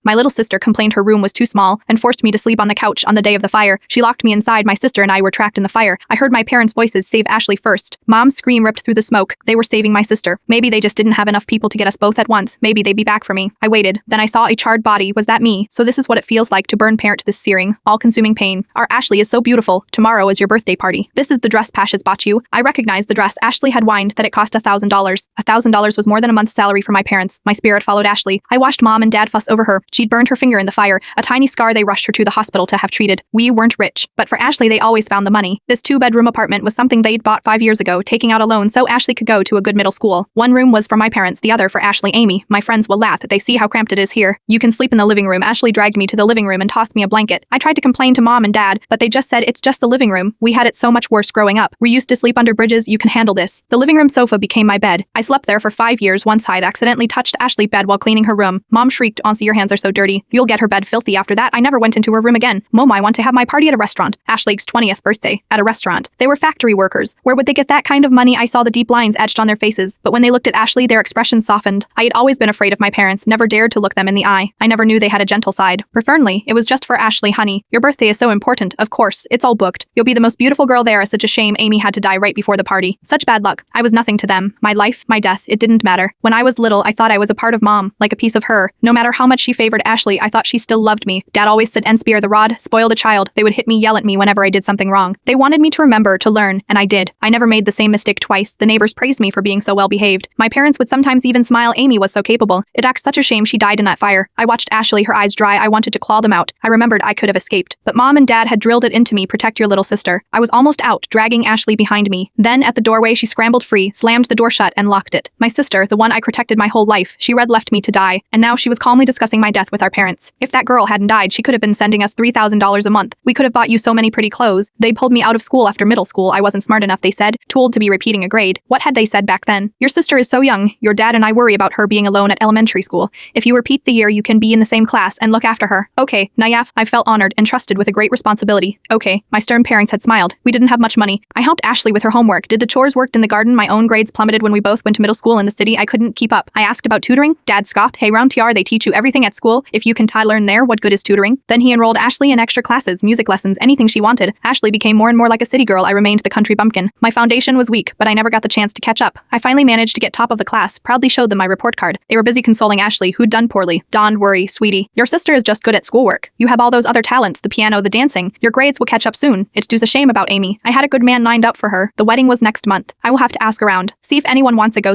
My little sister complained her room was too small and forced me to sleep on the couch on the day of the fire. She locked me inside. My sister and I were trapped in the fire. I heard my parents' voices save Ashley first. Mom's scream ripped through the smoke. They were saving my sister. Maybe they just didn't have enough people to get us both at once. Maybe they'd be back for me. I waited. Then I saw a charred body. Was that me? So this is what it feels like to burn parent to this searing, all-consuming pain. Our Ashley is so beautiful. Tomorrow is your birthday party. This is the dress Pash bought you. I recognized the dress. Ashley had whined that it cost $1,000. $1,000 was more than a month's salary for my parents. My spirit followed Ashley. I watched Mom and Dad fuss over her. She'd burned her finger in the fire. A tiny scar. They rushed her to the hospital to have treated. We weren't rich, but for Ashley they always found the money. This 2-bedroom apartment was something they'd bought 5 years ago, taking out a loan so Ashley could go to a good middle school. One room was for my parents, the other for Ashley. Amy, my friends will laugh. They see how cramped it is here. You can sleep in the living room. Ashley dragged me to the living room and tossed me a blanket. I tried to complain to Mom and Dad, but they just said it's just the living room. We had it so much worse growing up. We used to sleep under bridges. You can handle this. The living room sofa became my bed. I slept there for 5 years. Once I'd accidentally touched Ashley's bed while cleaning her room. Mom shrieked, "Auntie, your hands are so dirty. You'll get her bed filthy." After that, I never went into her room again. Mom, I want to have my party at a restaurant. Ashley's 20th birthday. At a restaurant. They were factory workers. Where would they get that kind of money? I saw the deep lines etched on their faces, but when they looked at Ashley, their expressions softened. I had always been afraid of my parents, never dared to look them in the eye. I never knew they had a gentle side. Preferably, it was just for Ashley. Honey, your birthday is so important. Of course, it's all booked. You'll be the most beautiful girl there. Such a shame Amy had to die right before the party. Such bad luck. I was nothing to them. My life, my death, it didn't matter. When I was little, I thought I was a part of Mom, like a piece of her. No matter how much she favored Ashley, I thought she still loved me. Dad always said, "And spare the rod, spoiled a child." They would hit me, yell at me whenever I did something wrong. They wanted me to remember, to learn, and I did. I never made the same mistake twice. The neighbors praised me for being so well behaved. My parents would sometimes even smile. Amy was so capable. It acts such a shame she died in that fire. I watched Ashley, her eyes dry. I wanted to claw them out. I remembered I could have escaped. But Mom and Dad had drilled it into me, protect your little sister. I was almost out, dragging Ashley behind me. Then, at the doorway, she scrambled free, slammed the door shut, and locked it. My sister, the one I protected my whole life, she left me to die, and now she was calmly discussing my death with our parents. If that girl hadn't died, she could have been sending us $3,000 a month. We could have bought you so many pretty clothes. They pulled me out of school after middle school. I wasn't smart enough, they said, too old to be repeating a grade. What had they said back then? Your sister is so young. Your dad and I worry about her being alone at elementary school. If you repeat the year, you can be in the same class and look after her. Okay, Nayaf, I felt honored and trusted with a great responsibility. Okay, my stern parents had smiled. We didn't have much money. I helped Ashley with her homework, did the chores, worked in the garden. My own grades plummeted when we both went to middle school in the city. I couldn't keep up. I asked about tutoring. Dad scoffed. Hey, round TR, they teach you everything at school. If you can learn there, what good is tutoring? Then he enrolled Ashley in extra classes, music lessons, anything she wanted. Ashley became more and more like a city girl. I remained the country bumpkin. My foundation was weak, but I never got the chance to catch up. I finally managed to get top of the class, proudly showed them my report card. They were busy consoling Ashley, who'd done poorly. Don't worry, sweetie. Your sister is just good at schoolwork. You have all those other talents, the piano, the dancing. Your grades will catch up soon. It's just a shame about Amy. I had a good man lined up for her. The wedding was next month. I will have to ask around, see if anyone wants a ghost.